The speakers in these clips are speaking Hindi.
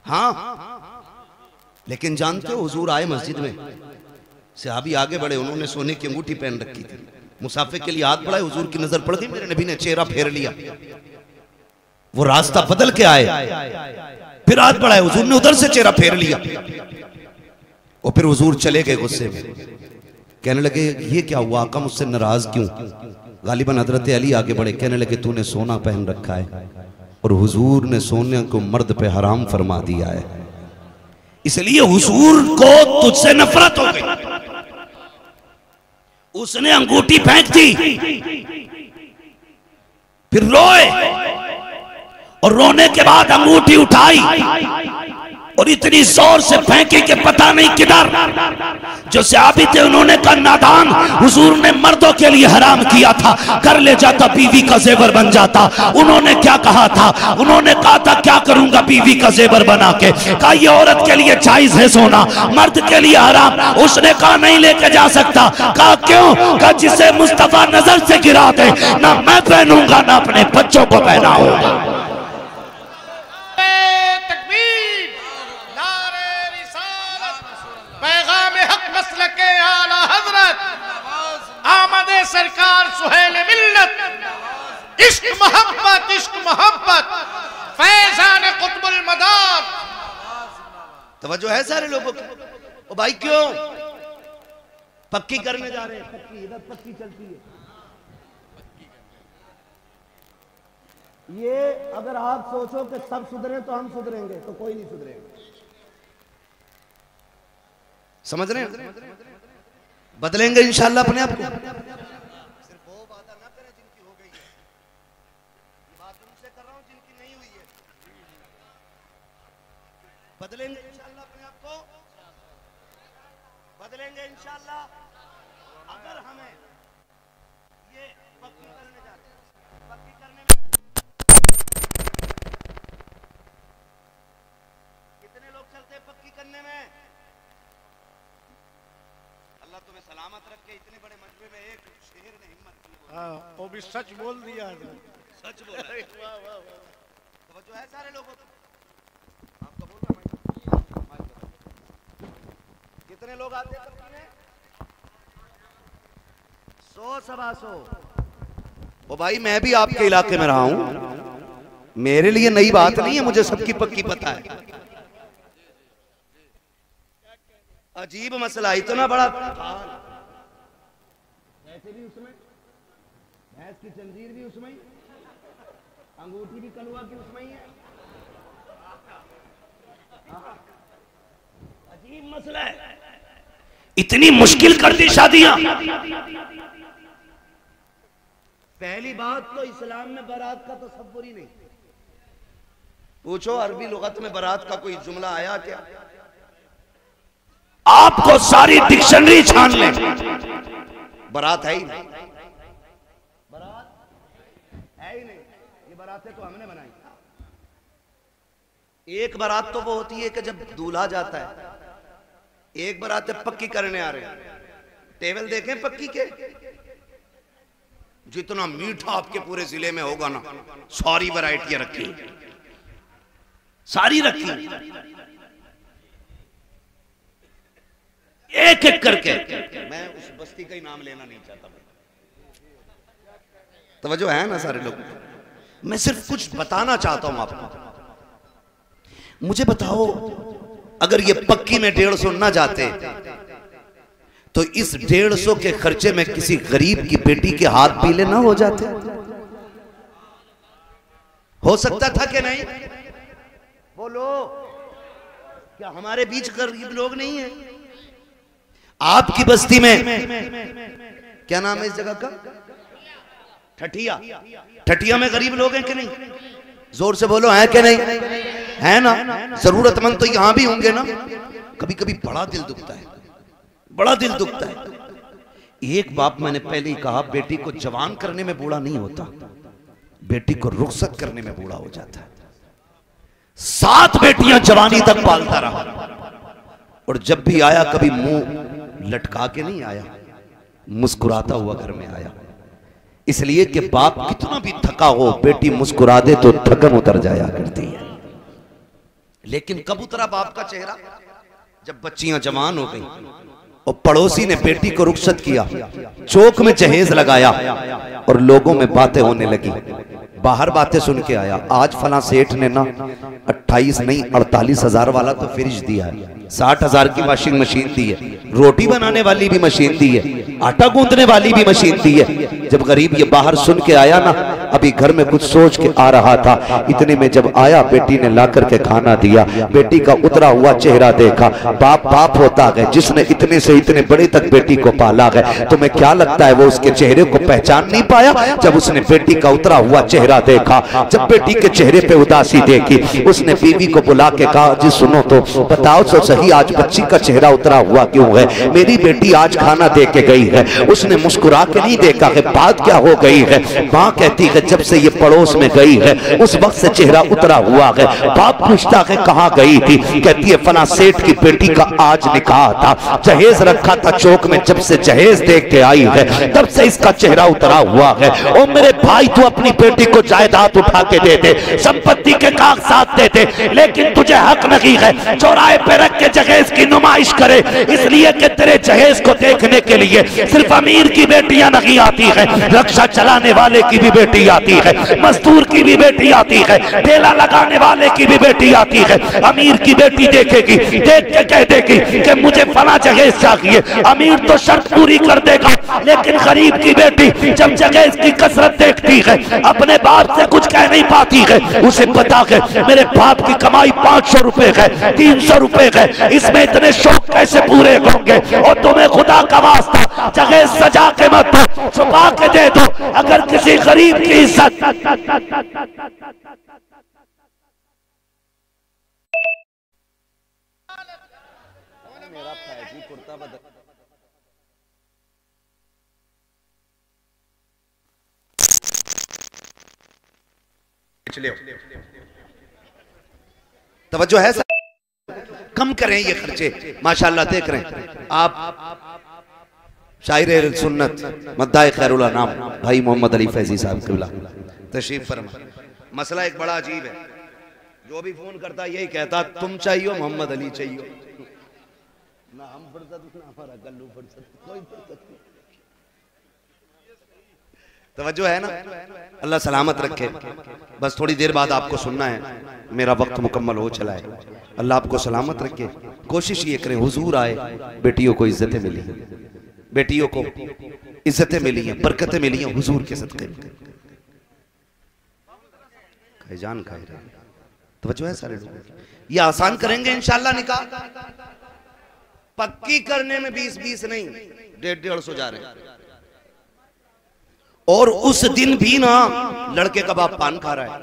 हाँ, लेकिन जानते हो हुजूर आए मस्जिद में, सहाबी आगे बढ़े, उन्होंने सोने की अंगूठी पहन रखी थी, मुसाफिर के लिए हाथ बढ़ाए, हुजूर की नजर पड़ गई, मेरे नबी ने चेहरा फेर लिया, वो रास्ता बदल के आए, फिर हाथ बढ़ाए, हुजूर ने उधर से चेहरा फेर लिया, और फिर हुजूर चले गए गुस्से में। कहने लगे ये क्या हुआ, आका मुझसे नाराज क्यों? गालिबन हजरत अली आगे बढ़े, कहने लगे तूने सोना पहन रखा है और हुजूर ने सोने को मर्द पे हराम फरमा दिया है, इसलिए हुजूर को तुझसे नफरत हो गई। उसने अंगूठी फेंक दी, फिर रोए और रोने के बाद अंगूठी उठाई और इतनी जोर से फेंकी कि पता नहीं किधर। जो सहाबी थे उन्होंने कहा नादान, हुजूर ने मर्दों के लिए हराम किया था, कर ले जाता बीवी का जेवर बन जाता। उन्होंने क्या कहा था? उन्होंने कहा था क्या करूंगा बीवी का जेवर बना के? कहा ये औरत के लिए जायज है सोना, मर्द के लिए हराम। उसने कहा नहीं लेके जा सकता। कहा क्यों? कहा जिसे मुस्तफा नजर से गिरा दे ना मैं पहनूंगा ना अपने बच्चों को पहनाऊंगा। सरकार सुहेल मिल्लत, इश्क मोहब्बत, इश्क मोहब्बत, फैजान कुतुबुल मदार। तवज्जो है सारे लोगों की? ओ भाई क्यों पक्की करने जा रहे हैं? पक्की इधर पक्की चलती है। ये अगर आप सोचो कि सब सुधरे तो हम सुधरेंगे, तो कोई नहीं सुधरेगा। समझ रहे हैं? बदलेंगे इंशाल्लाह अपने आप को। सिर्फ वो वादा ना करें जिनकी हो गई है, बात उनसे कर रहा हूं जिनकी नहीं हुई है। बदलेंगे इंशाल्लाह अपने आप को, बदलेंगे इंशाल्लाह अगर हमें ये पक्की करने जाते हैं। पक्की करने में कितने लोग चलते हैं पक्की करने में? अल्लाह तुम्हें सलामत रखे। इतने बड़े मजमे में एक शेर ने हिम्मत की, वो भी सच बोल दिया है। सच बोल रहे। तो जो है सारे लोगों को आपका बोल रहा है। कितने लोग आते हैं पक्की में? 100 सवा 100। ओ भाई मैं भी आपके इलाके में रहा हूं, मेरे लिए नई बात नहीं है, मुझे सबकी पक्की पता है। अजीब मसला, इतना बड़ा ऐसे भी उसमें, भैंस की जंजीर भी उसमें, अंगूठी भी कलवा की उसमें ही है। अजीब मसला है, इतनी मुश्किल कर दी शादियां। पहली बात तो इस्लाम में बारात का तसव्वुर ही नहीं। पूछो अरबी लुगत में बारात का कोई जुमला आया क्या? आपको सारी डिक्शनरी छान ले, बारात है ही नहीं, बारात है ही नहीं। ये बारातें तो हमने बनाई। एक बारात तो वो होती है कि जब दूल्हा जाता है, एक बारात पक्की करने आ रहे हैं। टेबल देखें पक्की के, जितना मीठा आपके पूरे जिले में होगा ना, सारी वैरायटियां रखी, सारी रखी, एक एक करके। मैं उस बस्ती का ही नाम लेना नहीं चाहता। तवज्जो है ना सारे लोग? मैं सिर्फ कुछ बताना चाहता हूं आपको। मुझे बताओ अगर ये पक्की में 150 ना जाते तो इस 150 के खर्चे में किसी गरीब की बेटी के हाथ पीले ना हो जाते? हो सकता था कि नहीं? बोलो, क्या हमारे बीच गरीब लोग नहीं है? आपकी बस्ती में क्या नाम है इस जगह का? ठठिया। ठठिया में गरीब लोग हैं कि नहीं? जोर से बोलो, है कि नहीं? है ना? जरूरतमंद तो यहां भी होंगे ना। कभी कभी बड़ा दिल दुखता है, बड़ा दिल दुखता है। एक बाप, मैंने पहले ही कहा, बेटी को जवान करने में बूढ़ा नहीं होता, बेटी को रुखसत करने में बूढ़ा हो जाता है। 7 बेटियां जवानी तक पालता रहा, और जब भी आया कभी मुंह लटका के नहीं आया, मुस्कुराता हुआ घर में आया। इसलिए कि बाप कितना भी थका हो, बेटी मुस्कुरा दे तो थकन उतर जाया करती है। लेकिन कब उतरा बाप का चेहरा? जब बच्चियां जवान हो गई और पड़ोसी ने बेटी को रुखसत किया, चौक में जहेज लगाया और लोगों में बातें होने लगी। बाहर बातें सुन के आया, आज फला सेठ ने ना 28 नहीं 48,000 वाला तो फ्रिज दिया है, 60,000 की वॉशिंग मशीन दी है, रोटी बनाने वाली भी मशीन दी है, आटा गूंदने वाली भी मशीन दी है। जब गरीब ये बाहर सुन के आया ना, अभी घर में कुछ सोच के आ रहा था, इतने में जब आया बेटी ने ला करके खाना दिया, बेटी का उतरा हुआ चेहरा देखा। बाप बाप होता है जिसने इतने से इतने बड़े तक बेटी को पाला है। तुम्हें क्या लगता है वो उसके चेहरे को पहचान नहीं पाया? जब उसने बेटी का उतरा हुआ चेहरा देखा, जब बेटी के चेहरे पे उदासी देखी, उसने बीवी को बुला के कहा, जी सुनो तो बताओ तो सही, आज बच्ची का चेहरा उतरा हुआ क्यों है? मेरी बेटी आज खाना दे के गई है। उसने मुस्कुरा के नहीं देखा है, बात क्या हो गई है? माँ कहती है जब से ये पड़ोस में गई है उस वक्त से चेहरा उतरा हुआ है। बाप पूछता है कहाँ गई थी? कहती है फला सेठ की बेटी का आज निकाह था, जहेज रखा था चौक में, जब से जहेज देख के आई है तब से इसका चेहरा उतरा हुआ है। ओ मेरे भाई, तू अपनी बेटी को जायदाद उठा के दे दे, संपत्ति के कागजात दे दे, लेकिन तुझे हक नहीं है चौराहे पे रख के जहेज की नुमाइश करे, इसलिए कि तेरे जहेज को देखने के लिए सिर्फ अमीर की बेटियां नहीं आती है, रक्षा चलाने वाले की भी बेटी आती है, मजदूर की भी बेटी आती है, ठेला लगाने वाले की भी बेटी आती है। अमीर की बेटी देखेगी, देख के कह देगी कि मुझे फला जहेज चाहिए, अमीर तो शर्त पूरी कर देगा, लेकिन गरीब की बेटी जब जहेज की कसरत देखती है अपने बाप से कुछ कह नहीं पाती है। उसे पता है मेरे बाप की कमाई 500 रुपए है, 300 रुपए है, इसमें इतने शौक कैसे पूरे होंगे? और तुम्हें खुदा का वास्ता जहेज सजा के मत दो, छुपा के दे दो। अगर किसी गरीब की इज्जत तवज्जो है सर, कम करें ये खर्चे। माशाल्लाह देख रहे हैं आप शायर सुन्नत मद्दाए खैरुल नाम भाई मोहम्मद अली फैजी साहब किबला तशरीफ फरमा। मसला एक बड़ा अजीब है, जो भी फोन करता यही कहता तुम चाहिए मोहम्मद अली चाहिए, ना हम फुर्सत ना हमारा गल्लू फुर्सत, कोई फुर्सत नहीं। तवज्जो है ना? अल्लाह सलामत रखे। बस थोड़ी देर बाद आपको सुनना है, मेरा वक्त मुकम्मल हो चला है। अल्लाह आपको सलामत रखे। कोशिश ये करें हुजूर आए, बेटियों को इज्जतें मिली, बेटियों को इज्जतें मिली हैं, बरकतें मिली हैं हुजूर के सदक़े। जान खाए तवज्जो है सारे लोग। ये आसान करेंगे इंशाअल्लाह निकाह, पक्की करने में 20-20 नहीं 150-150 जा रहे हैं। और उस दिन भी ना लड़के का बाप पान खा रहा है,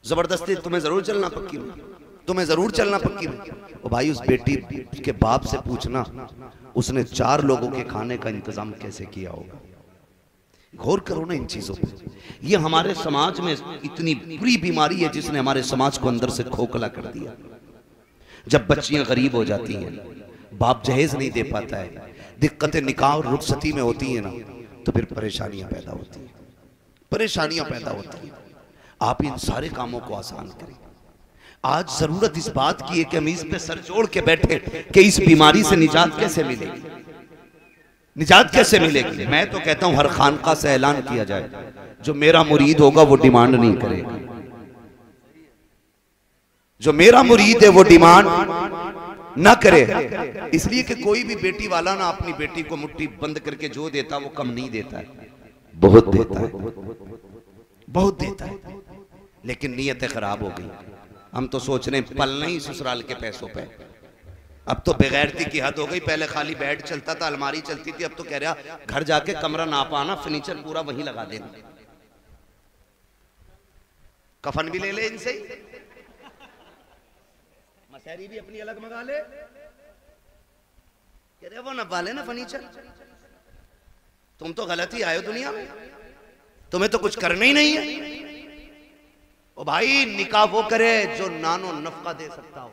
जबरदस्ती तुम्हें जरूर चलना पक्की में, तुम्हें जरूर चलना पक्की में। और भाई उस बेटी के बाप से पूछना उसने 4 लोगों के खाने का इंतजाम कैसे किया होगा। गौर करो ना इन चीजों पे। ये हमारे समाज में इतनी बुरी बीमारी है जिसने हमारे समाज को अंदर से खोखला कर दिया। जब बच्चियां गरीब हो जाती हैं, बाप जहेज नहीं दे पाता है, दिक्कतें निकाह और रुखसती में होती है ना, तो फिर परेशानियां पैदा होती हैं, परेशानियां पैदा होती हैं। आप इन सारे कामों को आसान करें। आज जरूरत इस बात की है कि हम इस पे सर जोड़ के बैठे कि इस बीमारी से निजात कैसे मिलेगी, निजात कैसे मिलेगी। मैं तो कहता हूं हर खानका से ऐलान किया जाए, जो मेरा मुरीद होगा वो डिमांड नहीं करेगा, जो मेरा मुरीद है वो डिमांड ना करे। इसलिए कि कोई भी बेटी वाला ना अपनी बेटी को मुट्ठी बंद करके जो देता वो कम नहीं देता है, बहुत देता है, बहुत देता है। लेकिन नीयतें खराब हो गई। हम तो सोच रहे हैं पल नहीं ससुराल के पैसों पे। अब तो बेगैरती की हद हो गई। पहले खाली बेड चलता था, अलमारी चलती थी, अब तो कह रहा घर जाके कमरा ना पाना, फर्नीचर पूरा वहीं लगा देना। कफन भी ले ले इनसे, मसहरी भी अपनी अलग मंगा ले, कह रहे वो ना पाले ना फर्नीचर। तुम तो गलत ही आए दुनिया में, तुम्हें तो कुछ करना ही नहीं है। ओ भाई निकाह वो करे जो नानो नफका दे सकता हो,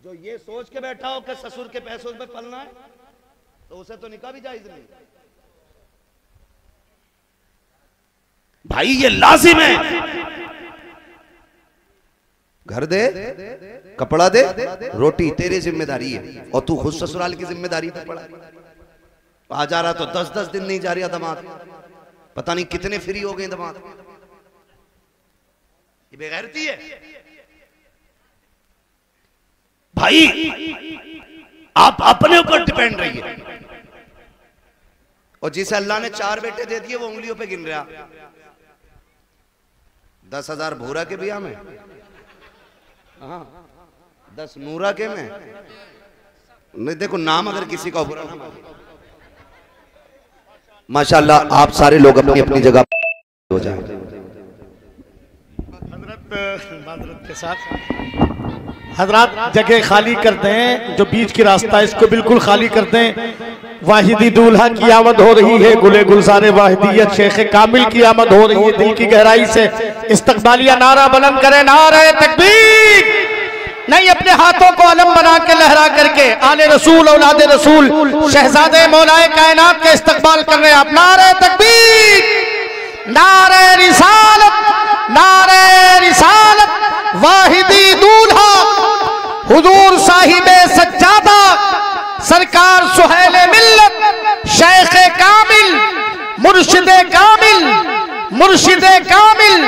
जो ये सोच के बैठा हो कि ससुर के पैसों पे पलना है, तो उसे तो निकाह भी जायज नहीं। भाई ये लाजिम है घर दे, कपड़ा दे, रोटी तेरी जिम्मेदारी है, और तू खुद ससुराल की जिम्मेदारी पे पड़ा। आ जा रहा तो 10-10 दिन नहीं जा रहा दामाद, पता नहीं कितने फ्री हो गए दामाद। ये बेगैरती है भाई। आप अपने ऊपर डिपेंड रहिए। और जिसे अल्लाह ने 4 बेटे दे दिए वो उंगलियों पे गिन रहा। 10,000 भूरा के बिया में, हाँ 10 नूरा के में नहीं। देखो नाम अगर किसी का बुरा ना माशाल्लाह, आप सारे लोग अपनी अपनी जगह हो जाए। हजरत के साथ हजरत जगह खाली कर दें, जो बीच की रास्ता है इसको बिल्कुल खाली कर दें। वाहिदी दूल्हा की आमद हो रही है, गुले गुलजारे वाहिदियत शेख कामिल की आमद हो रही है। दिल की गहराई से इस्तकबालिया नारा बुलंद करें, नारे तकबीर। नहीं, अपने हाथों को अलम बना के लहरा करके आले रसूल औलादे रसूल शहजादे मौलाए कायनात के इस्तकबाल कर रहे हैं आप। नारे तकबीर, नारे रिसालत, नारे रिसालत। वाहिदी दूल्हा हुजूर साहिबे सज्जादा सरकार सुहेले मिल्लत शेख कामिल मुर्शिदे कामिल, मुर्शिदे कामिल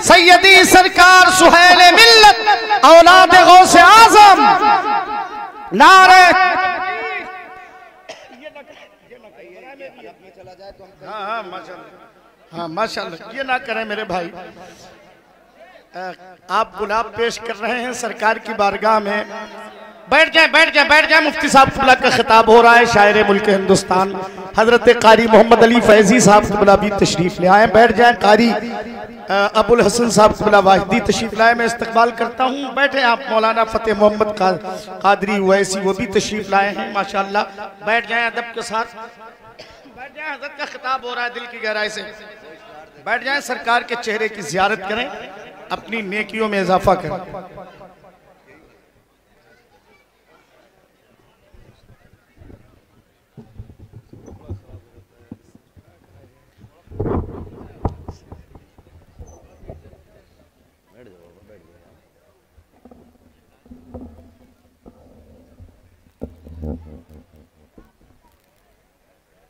सैयदी सरकार सुहेले मिल्लत औलादे गौसे आजम। नारे हाँ माशाल्लाह, ये ना करें मेरे भाई। आप गुलाब पेश कर रहे हैं सरकार की बारगाह में। बैठ जाए, बैठ जाए, बैठ जाए। मुफ्ती साहब क़िबला का खिताब हो रहा है। शायर मुल्क हिंदुस्तान हजरत कारी मोहम्मद अली फैजी साहब क़िबला भी तशरीफ ले आए। बैठ जाए। कारी अबुल हसन साहब क़िबला वाहिदी तशरीफ लाए। मैं इस्तकबाल करता हूँ, बैठे आप। मौलाना फतेह मोहम्मद कादरी वैसी वो भी तशरीफ लाए हैं माशाल्लाह। बैठ जाए अदब के साथ, बैठ जाए। हजरत का खिताब हो रहा है, दिल की गहराई से बैठ जाए। सरकार के चेहरे की जियारत करें, अपनी नेकियों में इजाफा करें।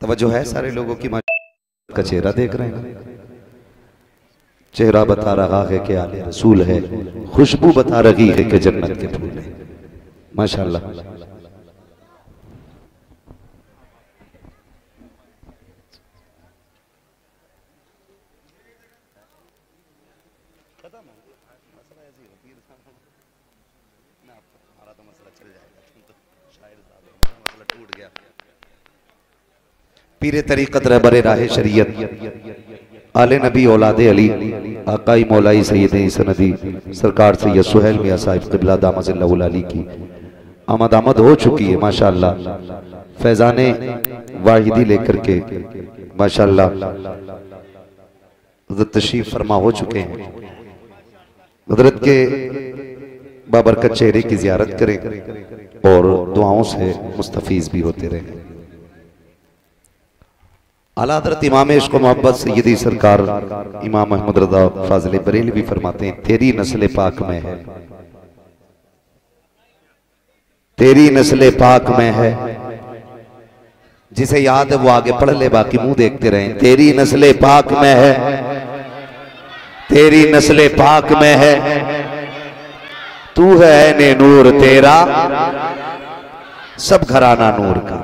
तवज्जो है सारे लोगों की। का चेहरा देख रहे हैं, चेहरा बता रहा है कि आले रसूल है, खुशबू बता रही है कि जन्नत के फूल है। माशाल्लाह। पीरे तरीक़त रहबरे राहे शरीयत आले नबी औलादे अली आकाई मौलाई सैयद सनदी सरकार सैयद सुहेल मियां साहिब क़िबला दामजिल्लहुल अली की आमद हो चुकी है माशाल्लाह। फैज़ाने वाहिदी लेकर के माशाल्लाह तशरीफ फरमा हो चुके हैं। हज़रत के बाबरकत चेहरे की ज़ियारत करें और दुआओं से मुस्तफीज भी होते रहें। आला हज़रत इमाम इश्क़ मोहब्बत सैयदी सरकार इमाम अहमद रज़ा फाज़िल बरेलवी फरमाते हैं, तेरी नस्ल पाक में है, तेरी नस्ल पाक में है। जिसे याद है वो आगे पढ़ ले, बाकी मुंह देखते रहें। तेरी नस्ल पाक में है, तेरी नस्ल पाक में है, तू है ने नूर तेरा सब घराना नूर का।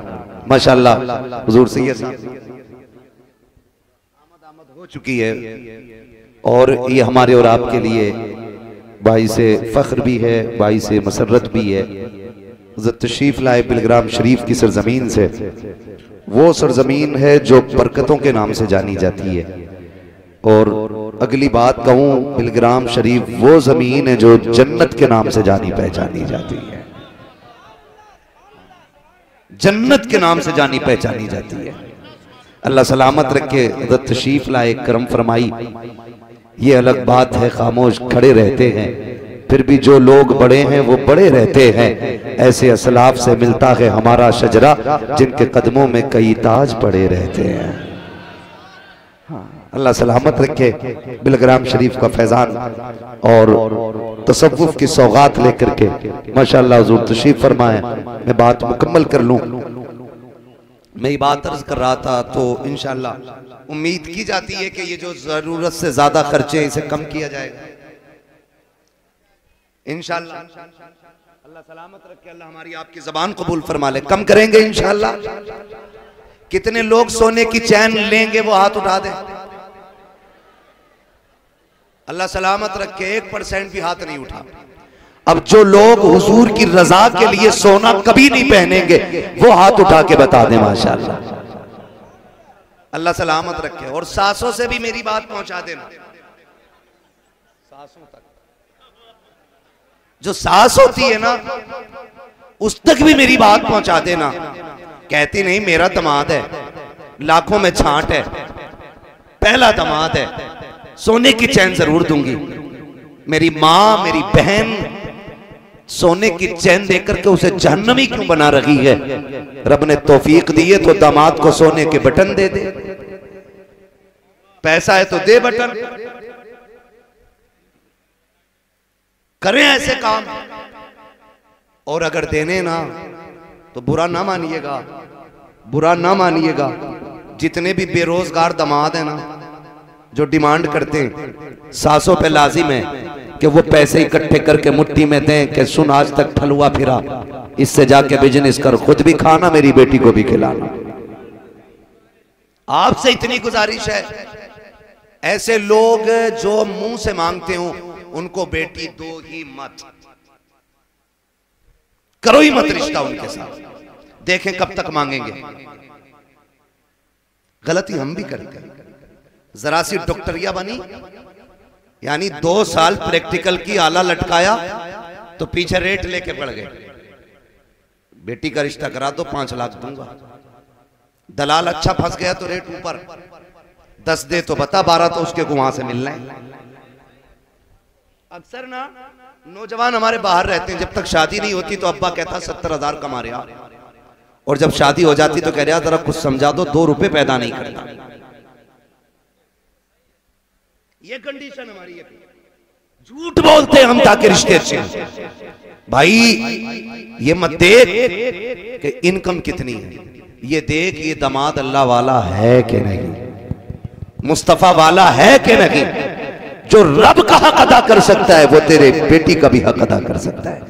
माशाल्लाह हुजूर सैयद हो चुकी है और ये हमारे और आपके लिए भाई से फख्र भी है, भाई से मसरत भी है। तशरीफ लाए बिलग्राम शरीफ की सरजमीन से, वो सरजमीन है जो बरकतों के नाम से जानी जाती है। और अगली बात कहूं, बिलग्राम शरीफ वो जमीन है जो जन्नत के नाम से जानी पहचानी जाती है, जन्नत के नाम से जानी पहचानी जाती है। अल्लाह सलामत रखे। हज़रत तशरीफ लाए, करम फरमाई। ये अलग बात है खामोश खड़े रहते हैं, फिर भी जो लोग बड़े हैं वो बड़े रहते हैं। ऐसे असलाफ से मिलता है हमारा शजरा, जिनके कदमों में कई ताज पड़े रहते हैं। हाँ। अल्लाह सलामत रखे। बिलग्राम शरीफ का फैजान और तसव्वुफ की सौगात लेकर के माशाअल्लाह हुजूर तशरीफ फरमाए। मैं बात मुकम्मल कर लूं। मैं ये बात अर्ज कर रहा था तो इंशाअल्लाह उम्मीद की जाती है कि ये जो जरूरत से ज्यादा खर्चे इसे कम किया जाएगा इंशाअल्लाह। अल्लाह सलामत रखे, अल्लाह हमारी आपकी ज़बान कबूल फरमा ले। कम करेंगे इंशाअल्लाह। कितने लोग सोने की चैन लेंगे वो हाथ उठा दें। अल्लाह सलामत रखे, 1% भी हाथ नहीं उठा। अब जो लोग हुजूर की रजा के लिए सोना कभी नहीं पहनेंगे वो हाथ उठा के बता दें माशाअल्लाह। अल्लाह सलामत रखे। और सासों से भी मेरी बात पहुंचा देना, सासों तक। जो सास होती है ना उस तक भी मेरी बात पहुंचा देना। कहती नहीं मेरा दमाद है, लाखों में छांट है, पहला दमाद है, सोने की चैन जरूर दूंगी। मेरी माँ मेरी बहन सोने की चैन देकर के उसे जहन्नमी क्यों बना रही है? रब ने तौफीक दी है तो दामाद को सोने के बटन दे दे। पैसा है तो दे बटन। करें ऐसे काम। और अगर देने ना तो बुरा ना मानिएगा, बुरा ना मानिएगा। जितने भी बेरोजगार दामाद है ना जो डिमांड करते हैं, सासों पे लाजिम है कि वो पैसे इकट्ठे करके मुट्ठी में दें कि सुन आज तक फलुआ फिरा, इससे जाके बिजनेस कर, खुद भी खाना मेरी बेटी को भी खिलाना। आपसे इतनी गुजारिश है, ऐसे लोग जो मुंह से मांगते हो उनको बेटी दो ही मत, करो ही मत रिश्ता उनके साथ। देखें कब तक मांगेंगे। गलती हम भी करते हैं। जरा सी डॉक्टरिया बनी, यानी 2 साल प्रैक्टिकल की आला लटकाया तो पीछे रेट लेके पड़ गए। बेटी का रिश्ता करा दो 5 लाख दूंगा। दलाल अच्छा फंस गया तो रेट ऊपर, 10 दे तो बता, 12 तो उसके को वहां से मिलना है। अक्सर ना नौजवान हमारे बाहर रहते हैं, जब तक शादी नहीं होती तो अब्बा कहता 70,000 कमा रहे आप, और जब शादी हो जाती तो कह रहा जरा कुछ समझा दो, 2 रुपए पैदा नहीं करता। ये कंडीशन हमारी है। झूठ बोलते हैं हम ताकि रिश्ते अच्छे हों। भाई ये मत देख कि इनकम कितनी है, ये देख ये दामाद अल्लाह वाला है कि नहीं, मुस्तफा वाला है कि नहीं। जो रब का हक अदा कर सकता है वो तेरे बेटी का भी हक अदा कर सकता है।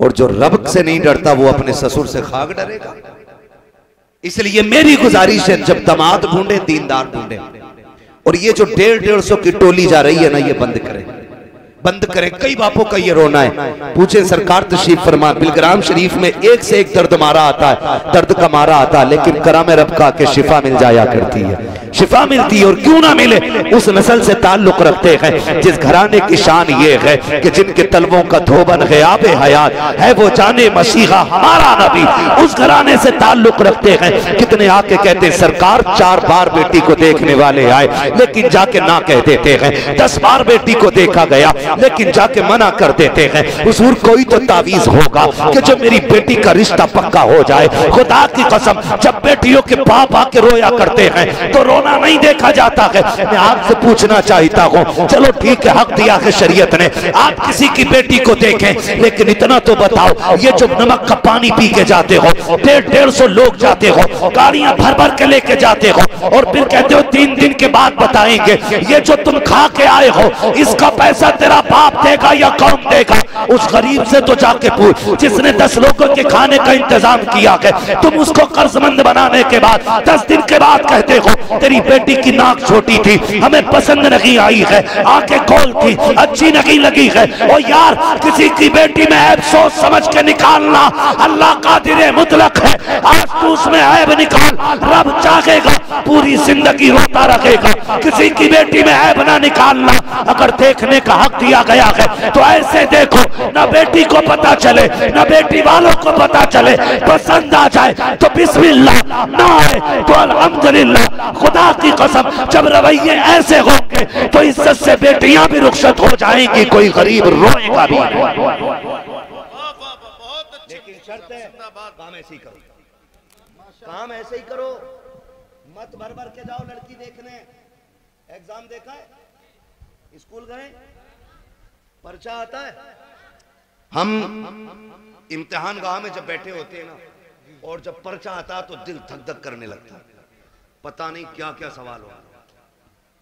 और जो रब से नहीं डरता वो अपने ससुर से खाक डरेगा। इसलिए मेरी गुजारिश है, जब दामाद ढूंढे दीनदार ढूंढे। और ये जो 150-150 की टोली जा रही है ना, ये बंद करें, बंद करें। कई बापों का ये रोना है। पूछे सरकार तशरीफ फरमा, बिलग्राम शरीफ में एक से एक दर्द मारा आता है, दर्द का मारा आता है, लेकिन कराम रब का के शिफा मिल जाया करती है, शिफा मिलती है। और क्यों ना मिले, उस नस्ल से ताल्लुक रखते हैं जिस घराने की शान ये है कि जिनके तलवों का धोबन ग़याब हयात है, वो जाने मसीहा हमारा नबी, उस घराने से ताल्लुक रखते हैं। कितने आके कहते हैं सरकार 4 बार बेटी को देखने वाले आए, लेकिन जाके ना कह देते हैं। 10 बार बेटी को देखा गया, लेकिन जाके मना कर देते हैं। हुजूर कोई तो तावीज होगा कि जो मेरी बेटी का रिश्ता पक्का हो जाए। खुदा की कसम, जब बेटियों के बाप आके रोया करते हैं तो रोना नहीं देखा जाता है। मैं आपसे पूछना चाहता हूँ, चलो ठीक है हक दिया है शरीयत ने, आप किसी की बेटी को देखें, लेकिन इतना तो बताओ, ये जो नमक का पानी पी के जाते हो, 150-150 लोग जाते हो, गाड़ियां भर भर के लेके जाते हो, और फिर कहते हो 3 दिन के बाद बताएंगे। ये जो तुम खा के आए हो इसका पैसा तेरा बाप देगा या कौन देगा? उस गरीब से तो जाके पूछ जिसने 10 लोगों के खाने का इंतजाम किया है। तुम उसको कर्जमंद बनाने के बाद 10 दिन के बाद कहते हो तेरी बेटी की नाक छोटी थी, हमें पसंद नहीं आई है, आंखें गोल थी, अच्छी नहीं लगी है। ओ यार, किसी की बेटी में ऐब सोच समझ के निकालना, अल्लाह कादिर मुतलक है। आज तू उसमें ऐब निकाल, रब चाहेगा पूरी जिंदगी रोता रखेगा। किसी की बेटी में ऐब ना निकालना। अगर देखने का हक दिया गया है तो ऐसे देखो, ना बेटी को पता चले ना बेटी वालों को पता चले, पसंद आ जाए तो बिस्मिल्लाह, ना आए तो अल्हम्दुलिल्लाह। खुदा की कसम, जब रवैये ऐसे होंगे तो इज्जत से बेटियां भी रुखसत हो जाएंगी, कोई गरीब रोएगा भी। लेकिन शर्त है काम ऐसे ही करो, काम ऐसे ही करो, मत भर भर के जाओ लड़की देखने। एग्जाम देखा है? स्कूल गए? पर्चा आता है? हम इम्तिहान गाह में जब बैठे होते हैं ना, और जब पर्चा आता तो दिल धक धक करने लगता है, पता नहीं क्या क्या सवाल हो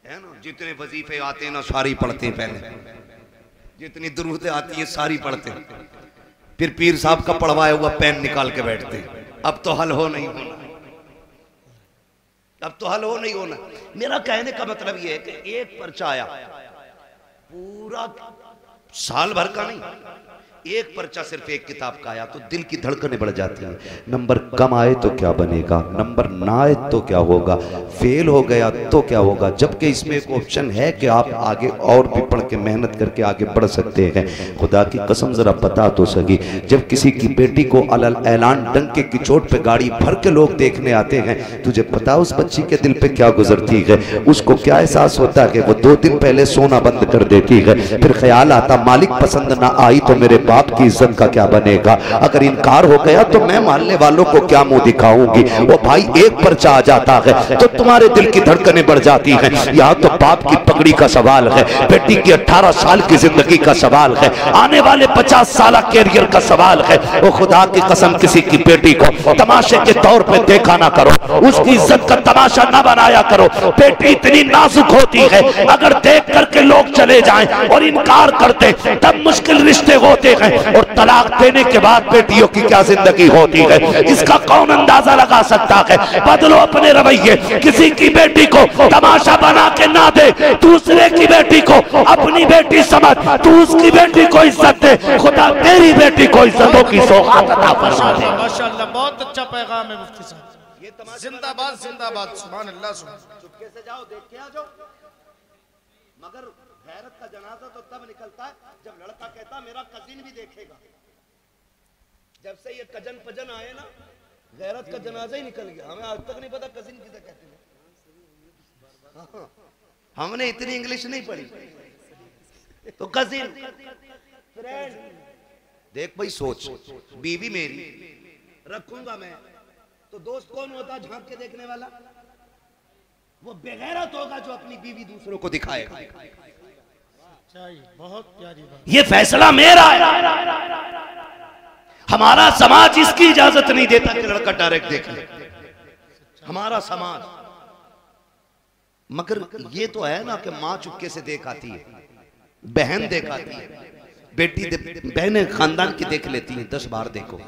है ना। जितने वजीफे आते हैं ना सारी पढ़ते हैं, पहले जितनी दुरूदें आती है सारी पढ़ते हैं, फिर पीर साहब का पढ़वाया हुआ पेन निकाल के बैठते हैं। अब तो हल हो नहीं होना, अब तो हल हो नहीं होना। मेरा कहने का मतलब यह है कि एक पर्चा आया, पूरा साल भर का नहीं, एक पर्चा सिर्फ एक किताब का आया तो दिल की धड़कनें बढ़ जाती हैं। नंबर कम आए तो क्या बनेगा, नंबर ना आए तो क्या होगा, फेल हो गया तो क्या होगा। जबकि इसमें एक ऑप्शन है कि आप आगे और भी पढ़ के मेहनत करके आगे बढ़ सकते हैं। खुदा की कसम जरा बता तो सकी, जब किसी की बेटी को अलल ऐलान डंके की चोट पे गाड़ी भर के लोग देखने आते हैं, तुझे पता उस बच्ची के दिल पे क्या गुजरती है, उसको क्या एहसास होता है। वो 2 दिन पहले सोना बंद कर देती है, फिर ख्याल आता मालिक पसंद ना आई तो मेरे बाप की इज्जत का क्या बनेगा, अगर इनकार हो गया तो मैं मानने वालों को क्या मुंह दिखाऊंगी। वो भाई एक पर्चा आ जाता है तो तुम्हारे दिल की धड़कनें बढ़ जाती हैं। यहाँ तो बाप की पगड़ी का सवाल है, बेटी की 18 साल की जिंदगी का सवाल है, आने वाले 50 साल कैरियर का सवाल है। वो खुदा की कसम किसी की बेटी को तमाशे के तौर पे देखा ना करो, उसकी इज्जत का तमाशा ना बनाया करो। बेटी इतनी नाजुक होती है, अगर देख करके लोग चले जाएं और इनकार करते तब मुश्किल रिश्ते होते हैं, और तलाक देने के बाद बेटियों की क्या जिंदगी होती है, इसका कौन अंदाजा लगा सकता है। बदलो अपने रवैये, किसी की बेटी को तमाशा बना के ना दे, दूसरे की बेटी को अपनी बेटी समझ, तू उसकी बेटी को इज्जत दे, खुदा तेरी बेटी को इज्जतों की सौगात अता फरमाए। माशाअल्लाह, बहुत अच्छा पैगाम है मुफ्ती साहब। ये जिंदाबाद जिंदाबाद, सुभान अल्लाह। चुपके से जाओ, देख के आ जाओ। मगर गैरत का जनाजा तो तब निकलता है जब लड़का कहता मेरा कजिन भी देखेगा। जब से ये कजन पजन आए ना, गैरत का जनाजा ही निकल गया। हमें आज तक नहीं पता कजिन किसे कहते हैं। हमने इतनी इंग्लिश नहीं पढ़ी, तो कजिन फ्रेंड। देख भाई सोच, बीवी मेरी रखूंगा मैं, तो दोस्त कौन होता झांक के देखने वाला? वो बेगैरत होगा जो अपनी बीवी दूसरों को दिखाएगा। बहुत प्यारी बात। ये फैसला मेरा है, हमारा समाज इसकी इजाजत नहीं देता कि लड़का डायरेक्ट देख ले, हमारा समाज। मगर ये तो है ना कि माँ चुपके से देख आती है, बहन देख आती है, बेटी बहनें खानदान की देख लेती हैं 10 बार देखो,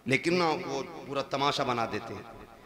लेकिन ना वो पूरा तमाशा बना देते हैं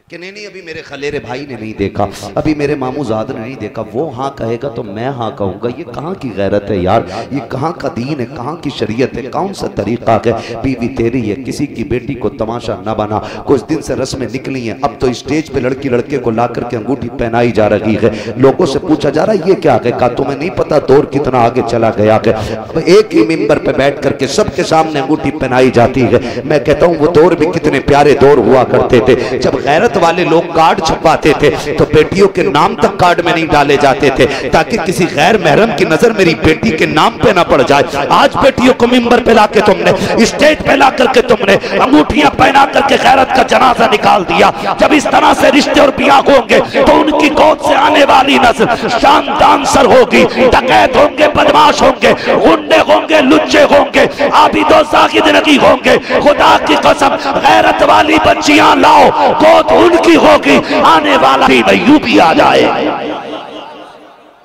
कि नहीं अभी मेरे खलेरे भाई ने नहीं देखा, अभी मेरे मामूजाद ने नहीं देखा। वो हाँ कहेगा तो मैं हाँ कहूँगा। ये कहाँ की गैरत है यार, ये कहाँ का दीन है, कहाँ की शरीयत है, कौन सा तरीका है। बीवी तेरी है, किसी की बेटी को तमाशा न बना। कुछ दिन से रस्में निकली हैं, अब तो स्टेज पे लड़की लड़के को ला करके अंगूठी पहनाई जा रही है। लोगों से पूछा जा रहा है ये क्या है, कहा तुम्हें नहीं पता दौर कितना आगे चला गया है। अब एक ही मिंबर पे बैठ करके सबके सामने अंगूठी पहनाई जाती है। मैं कहता हूँ वो दौर भी कितने प्यारे दौर हुआ करते थे, जब गैरत वाले लोग कार्ड छपवाते थे तो बेटियों के नाम तक कार्ड में नहीं डाले जाते थे, ताकि किसी गैर महरम की नजर मेरी बेटी के नाम पे ना पड़ जाए। आज बेटियों को मिंबर पे लाके तुमने, स्टेज पे ला करके तुमने अंगूठियां पहना करके गैरत का जनाजा निकाल दिया। जब इस तरह से रिश्ते और ब्याह होंगे तो उनकी गोद से आने वाली नस्ल शानदान सर होगी, डकैत होंगे, बदमाश होंगे, गुंडे होंगे, लुच्चे होंगे, आबिदो साकिद नहीं होंगे। खुदा की कसम गैरत वाली बच्चियां लाओ, गोद उनकी होगी, आने वाला भी यूपी आ जाए।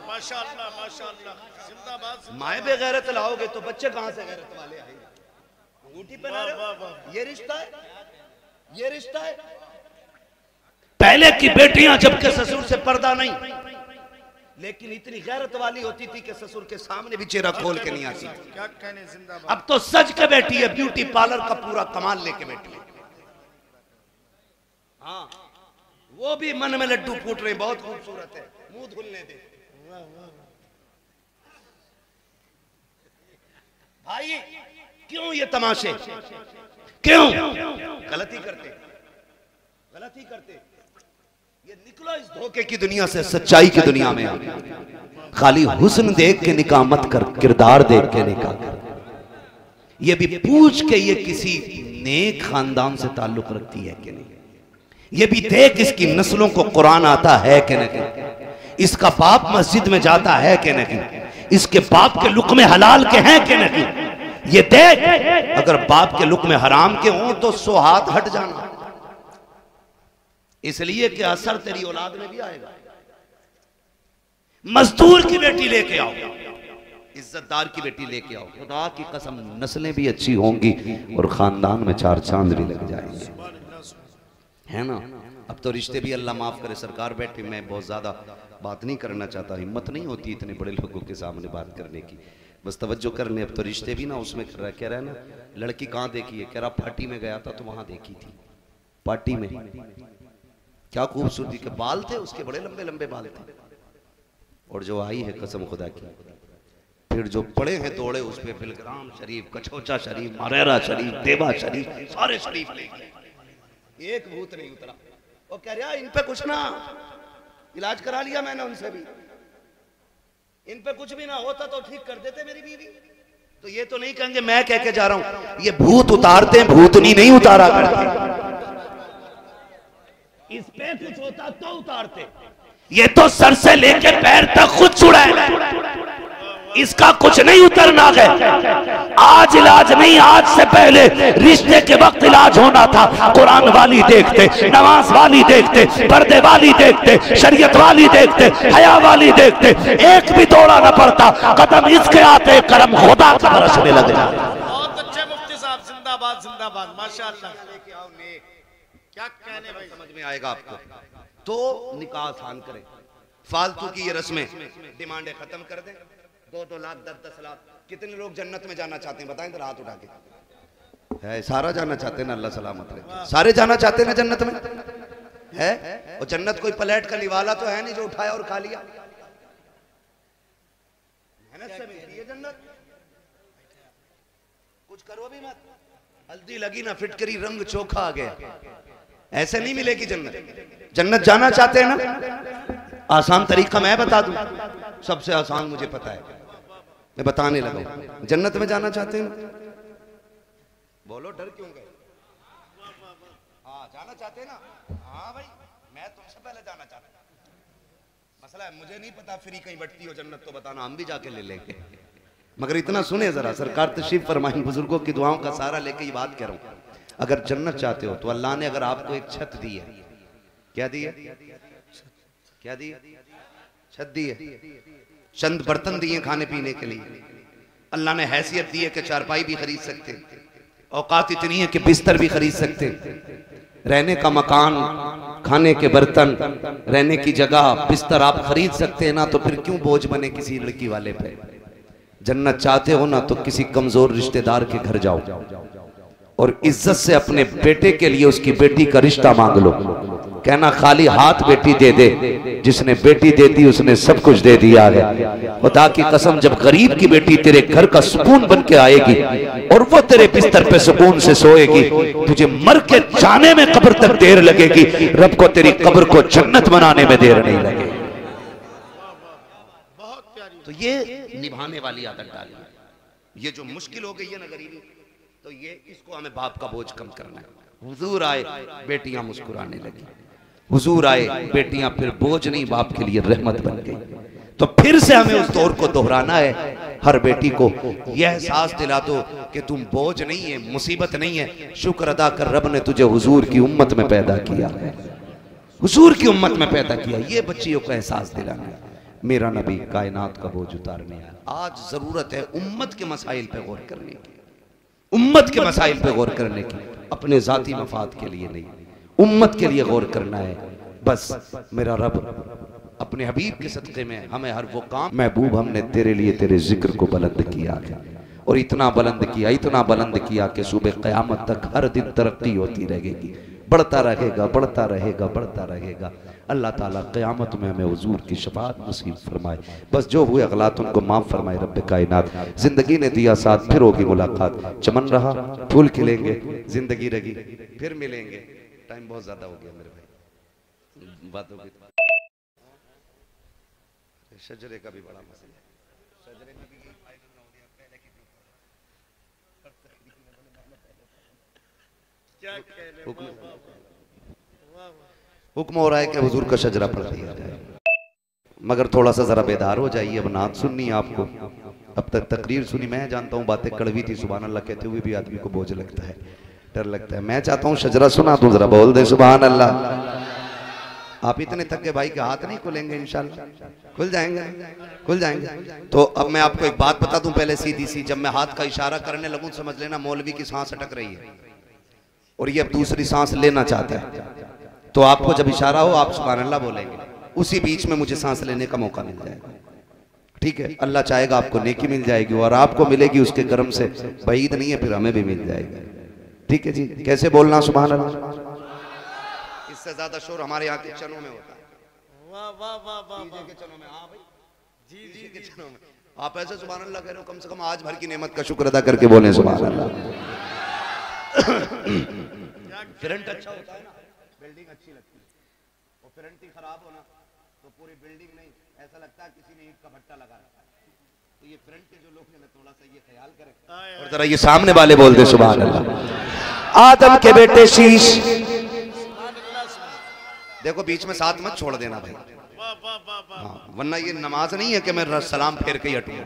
माशाअल्लाह माशाअल्लाह, जिंदाबाद। माए बेगैरत लाओगे तो बच्चे कहां से गैरत वाले आएंगे? अंगूठी पहना रहे हो, ये रिश्ता है, ये रिश्ता है। पहले की बेटियां जबकि ससुर से पर्दा नहीं, लेकिन इतनी गैरत वाली होती थी कि ससुर के सामने भी चेहरा खोल के नहीं आती। क्या कहने, जिंदाबाद। अब तो सज के बैठी है, ब्यूटी पार्लर का पूरा कमाल लेके बैठी है। हाँ, वो भी मन में लड्डू फूट रहे, बहुत खूबसूरत है, मुंह धुलने दे भाई। क्यों ये तमाशे, क्यों? गलती करते, गलती करते। ये निकलो इस धोखे की दुनिया से, सच्चाई की दुनिया में। खाली हुस्न देख के निकाह मत कर, किरदार देख के निकाह कर। ये भी पूछ के ये किसी नेक खानदान से ताल्लुक रखती है कि नहीं, ये भी देख इसकी नस्लों को कुरान आता है कि नहीं। इसका बाप मस्जिद में जाता है कि नहीं, इसके बाप के लुक़मे हलाल के हैं कि नहीं, ये देख। अगर बाप के लुक़मे हराम के हों तो 100 हाथ हट जाना, इसलिए कि असर तेरी औलाद में भी आएगा। मजदूर की बेटी लेके आओ, इज्जतदार की बेटी लेके आओ, खुदा की कसम नस्लें भी अच्छी होंगी और खानदान में 4 चांद भी लग जाएंगे, है ना। अब तो रिश्ते भी अल्लाह माफ करे, सरकार बैठे, मैं बहुत ज्यादा बात नहीं करना चाहता, हिम्मत नहीं होती इतने बड़े लोगों के सामने बात करने की, बस तवज्जो कर ले। अब तो रिश्ते भी ना उसमें कर रहा, कह रहा है ना लड़की कहाँ देखी है, कह रहा पार्टी में गया था तो वहां देखी थी, पार्टी में क्या खूबसूरती के बाल थे उसके, बड़े लंबे लंबे बाल थे, और जो आई है कसम खुदा की, फिर जो पड़े हैं दौड़े उस पे बिलग्राम शरीफ, कछोचा शरीफ, मारेरा शरीफ, देवा शरीफ, सारे शरीफ लेके, एक भूत नहीं उतरा। वो कह रहा इन पे कुछ ना, इलाज करा लिया मैंने उनसे भी, इन पे कुछ भी ना होता तो ठीक कर देते मेरी बीवी। तो ये तो नहीं कहेंगे मैं कह के जा रहा हूं, ये भूत उतारते, भूतनी नहीं उतारा करते। इस पे कुछ होता तो उतारते, ये तो सर से लेके पैर तक खुद छुड़ाए, इसका कुछ नहीं उतरना है। आज इलाज नहीं, आज से पहले रिश्ते के वक्त इलाज होना था। कुरान वाली देखते, नमाज वाली देखते, पर्दे वाली देखते, शरीयत वाली देखते, हया वाली देखते, एक भी दौड़ा न पड़ता, कदम इसके आते करम खुदा का बरसने लग जाए। बहुत अच्छे मुफ्ती साहब, जिंदाबाद जिंदाबाद, माशाअल्लाह। क्या कहने भाई, समझ में आएगा आपको। तो निकाह आसान करें, फालतू की ये रस्में डिमांडें खत्म कर दें। 2-2 लाख 10-10 लाख, कितने लोग जन्नत में जाना चाहते हैं बताएं तो हाथ उठा के। है सारा जाना चाहते हैं ना, अल्लाह सलामत रहे, सारे जाना चाहते हैं ना जन्नत में, है। और जन्नत कोई प्लेट का निवाला तो है नहीं जो उठाया और खा लिया, मेहनत से मिलती है जन्नत। कुछ करो भी मत, हल्दी लगी ना फिटकरी, रंग चोखा आ गया, ऐसे नहीं मिलेगी जन्नत। जन्नत जाना चाहते हैं ना, आसान तरीका मैं बता दूं, सबसे आसान मुझे पता है, मैं बताने लगा। जन्नत में जाना चाहते हैं, बोलो डर क्यों गए? हाँ जाना चाहते हैं ना, हाँ भाई मैं तुमसे पहले जाना चाहता हूं। मसला है मुझे नहीं पता फ्री कहीं बैठती हो जन्नत तो बताना, हम भी जाके ले लेंगे। मगर इतना सुने जरा, सरकार तशरीफ फरमाई, बुजुर्गों की दुआओं का सहारा लेके ये बात कह रहा हूं। अगर जन्नत चाहते हो तो अल्लाह ने अगर आपको एक छत दी है, क्या दी है, क्या दी है, छत दी है, चंद बर्तन दिए खाने पीने के लिए, अल्लाह ने हैसियत दी है कि चारपाई भी खरीद सकते, औकात इतनी है कि बिस्तर भी खरीद सकते, रहने का मकान, खाने के बर्तन, रहने की जगह, बिस्तर आप खरीद सकते हैं ना, तो फिर क्यों बोझ बने किसी लड़की वाले पे। जन्नत चाहते हो ना तो किसी कमजोर रिश्तेदार के घर जाओ और इज्जत से अपने बेटे के लिए उसकी बेटी का रिश्ता मांग लो, कहना खाली हाथ बेटी दे दे, जिसने बेटी दे दी उसने सब कुछ दे दिया है। खुदा की कसम, जब गरीब की बेटी तेरे घर का सुकून बन के आएगी और वो तेरे बिस्तर पे सुकून से सोएगी, तुझे मर के जाने में कब्र तक देर लगेगी, रब को तेरी कब्र को जन्नत बनाने में देर नहीं लगेगी। तो ये निभाने वाली आदत डाली, ये जो मुश्किल हो गई है ना गरीबी, तो ये इसको हमें बाप का बोझ कम करना है। हुजूर आए, बेटियां मुस्कुराने लगी, हुजूर आए, बेटियां फिर बोझ नहीं बाप के लिए रहमत बन गई। तो फिर से हमें उस दौर को दोहराना है, हर बेटी को यह एहसास दिला दो कि तुम बोझ नहीं है, मुसीबत नहीं है, शुक्र अदा कर रब ने तुझे हुजूर की उम्मत में पैदा किया है, हुजूर की उम्मत में पैदा किया। ये बच्चियों को एहसास दिलाना है, मेरा नबी कायनात का बोझ उतारने आया। आज जरूरत है उम्मत के मसाइल पे गौर करने की, उम्मत के मसाइल पे गौर करने की, अपने जाती मफाद के लिए नहीं, उम्मत के लिए गौर करना है। बस मेरा रब अपने हबीब के सदक़े में हमें हर वो काम, महबूब हमने तेरे लिए तेरे जिक्र को बुलंद किया है, और इतना बुलंद किया, इतना बुलंद किया कि सुबह क़यामत तक हर दिन तरक्की होती रहेगी, बढ़ता रहेगा, बढ़ता रहेगा, बढ़ता रहेगा। अल्लाह ताला क़यामत में हमें हुजूर की शफाअत नसीब फरमाए। बस जो हुए अगलात उनको माफ़ फरमाए रब्बे कायनात। जिंदगी ने दिया साथ, फिर होगी मुलाकात, चमन रहा फूल खिलेंगे, जिंदगी रही फिर मिलेंगे। टाइम बहुत ज्यादा हो गया मेरे भाई, बात हो गई। शजरे का भी बड़ा मसला है, शजरे में भी फाइनल हो गया, पहले की हुक्म हो रहा है कि हुजूर का शजरा पढ़ दिया जाए। मगर थोड़ा सा जरा बेदार हो जाइए। अब नात सुननी है आपको, अब तक तकरीर सुनी, मैं जानता हूँ बातें कड़वी थी, सुभान अल्लाह कहते हुए भी आदमी को बोझ लगता है, डर लगता है। मैं चाहता हूँ शजरा सुना दूं, जरा बोल दे सुभान अल्लाह। आप इतने थक के भाई के हाथ नहीं खुलेंगे, इंशाल्लाह खुल जाएंगे, खुल जाएंगे। तो अब मैं आपको एक बात बता दूं पहले सीधी सी, जब मैं हाथ का इशारा करने लगूं समझ लेना मौलवी की सांस अटक रही है और ये अब दूसरी सांस लेना चाहता है। तो आपको जब इशारा हो आप सुभान अल्लाह बोलेंगे, उसी बीच में मुझे सांस लेने का मौका मिल जाएगा, ठीक है। अल्लाह चाहेगा आपको नेकी मिल जाएगी और आपको मिलेगी उसके कर्म से, बईद नहीं है, फिर हमें भी मिल जाएगा, ठीक है जी। कैसे बोलना सुभान अल्लाह, इससे ज्यादा शोर हमारे यहाँ के चनों में होता है। वाह वाह वाह वाह वाह के चनों में, हाँ भाई जी जी के चनों में आप ऐसे सुभान अल्लाह कह रहे हो, कम से कम आज भर की नेमत का शुक्र अदा करके बोले सुभान अल्लाह। फ्रंट अच्छा होता है ना, बिल्डिंग अच्छी लगती है, और फ्रंट ही खराब हो ना तो पूरी बिल्डिंग नहीं, ऐसा लगता है किसी ने ईंट का भट्टा लगा रखा है। तो ये फ्रंट के जो लोग हैं ना थोड़ा सा ये ख्याल करें। और जरा ये सामने वाले बोलते सुभान अल्लाह। आदम के बेटे शीश, देखो बीच में साथ मत छोड़ देना भाई, हाँ, वरना ये नमाज नहीं है कि मैं सलाम फेर के ही हटूंगा,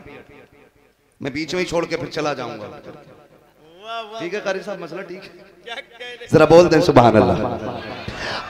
मैं बीच में ही छोड़ के फिर चला जाऊंगा। ठीक है कारी साहब, मसला ठीक है, जरा बोल दें सुभान अल्लाह।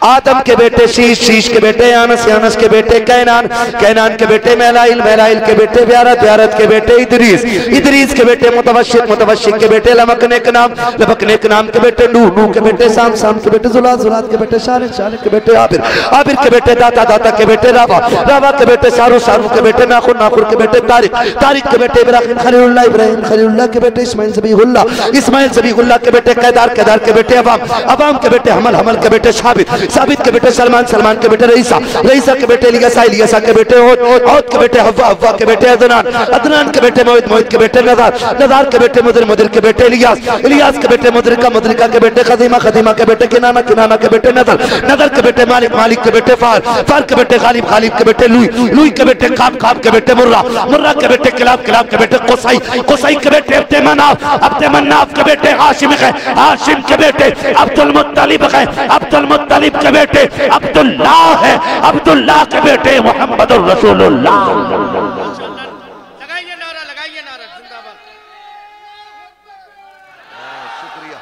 आदम के बेटे शीश, शीश के बेटे यानस, यानस के बेटे कैनान, कैनान के बेटे मैलाइल, मैलाइल के बेटे ब्यारत, ब्यारत के बेटे इदरीस, इदरीस के बेटे मुतवशिक, मुतवशिक के बेटे लमकने के नाम, लमकने के नाम के बेटे नूह, नूह के बेटे साम, साम के बेटे जुलाद, जुलाद के बेटे शारिक, शारिक के बेटे आबिर, आबिर के बेटे दाता, दाता के बेटे रावा, रावा के बेटे शारू, शारू के बेटे नाखुर, नाखुर के बेटे तारिक, तारिक के बेटे इब्राहिम खलीलुल्लाह, इब्राहिम खलीलुल्लाह के बेटे इस्माइल ज़बीहुल्लाह, इस्माइल ज़बीहुल्लाह के बेटे कैदार, कैदार के बेटे अवाम, अवाम के बेटे हमल, हमल के बेटे साबित, साबित के बेटे सलमान, सलमान के बेटे रईसा, रईसा के बेटे इलियासा, इलियासा के बेटे औद, औद के बेटे हव्वा, हव्वा के बेटे अदनान, अदनान के बेटे मोहित, मोहित के बेटे नज़ार, नज़ार के बेटे मुदिर, मुदिर के बेटे इलियास, इलियास के बेटे मुदरिका, मुदरिका के बेटे खदीमा, खदीमा के बेटे किनाना, किनाना के बेटे नज़र, नज़र के बेटे मालिक, मालिक के बेटे फार, फार के बेटे गालिब, गालिब के बेटे लुई, लुई के बेटे काब, काब के बेटे मुर्रा, मुर्रा के बेटे किलाब, किलाब के बेटे कुसाई, कुसाई के बेटे अब्दे मनाफ, अब्दे मनाफ के बेटे हाशिम है, हाशिम के बेटे अब्दुल मुत्तलिब है, अब्दुल मुत्तलिब के बेटे अब्दुल्लाह है, अब्दुल्लाह के बेटे मोहम्मद रसूलुल्लाह। लगाइए नारा, लगाइए नारा, जिंदाबाद। शुक्रिया,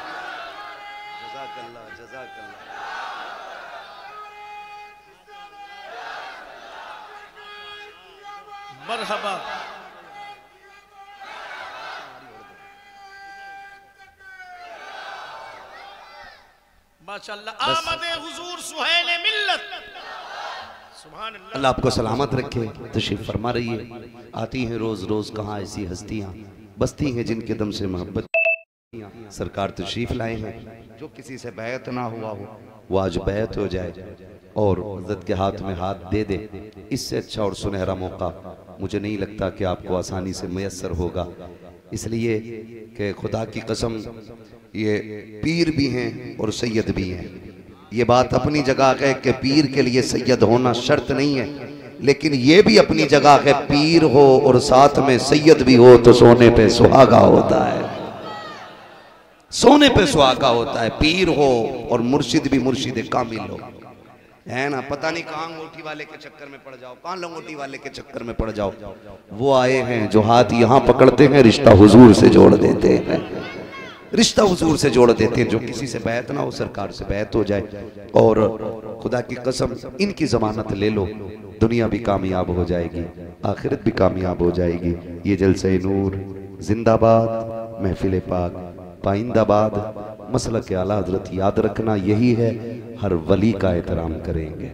जज़ाकल्लाह, जज़ाकल्लाह। मरहबा। माशाअल्लाह, आमदे हुजूर सुहैल मिल्लत, सुभान अल्लाह। अल्लाह आपको सलामत रखे, तशरीफ फरमा रही है। आती हैं रोज रोज कहाँ ऐसी हस्तियाँ, बस्ती हैं जिनके दम से मोहब्बत। सरकार तशरीफ लाए हैं, जो किसी से बैत ना हुआ हो वो आज बैत हो जाए और हज़रत के हाथ में हाथ दे दे। इससे अच्छा और सुनहरा मौका मुझे नहीं लगता कि आपको आसानी से मैसर होगा, इसलिए कि खुदा की कसम ये पीर भी हैं और सैयद भी हैं। ये बात अपनी जगह है कि पीर के लिए सैयद होना शर्त नहीं है, लेकिन ये भी अपनी जगह है, पीर हो और साथ में सैयद भी हो तो सोने पे सुहागा होता है, सोने पे सुहागा होता है। पीर हो और मुर्शिद भी मुर्शिद कामिल हो, है ना। पता नहीं कहाँ अंगूठी वाले के चक्कर में पड़ जाओ, कहाँ लंगोटी वाले के चक्कर में पड़ जाओ। वो आए हैं जो हाथ यहाँ पकड़ते हैं, रिश्ता हुजूर से जोड़ देते हैं, रिश्ता हुजूर से जोड़ देते हैं। जो किसी से बैत ना हो सरकार से बैत हो जाए, और खुदा की कसम इनकी जमानत ले लो, दुनिया भी कामयाब हो जाएगी, आखिरत भी कामयाब हो जाएगी। ये जलसे नूर जिंदाबाद, महफिल पाक पाइंदाबाद, मसलक आला हजरत याद रखना, यही है, हर वली का एहतराम करेंगे।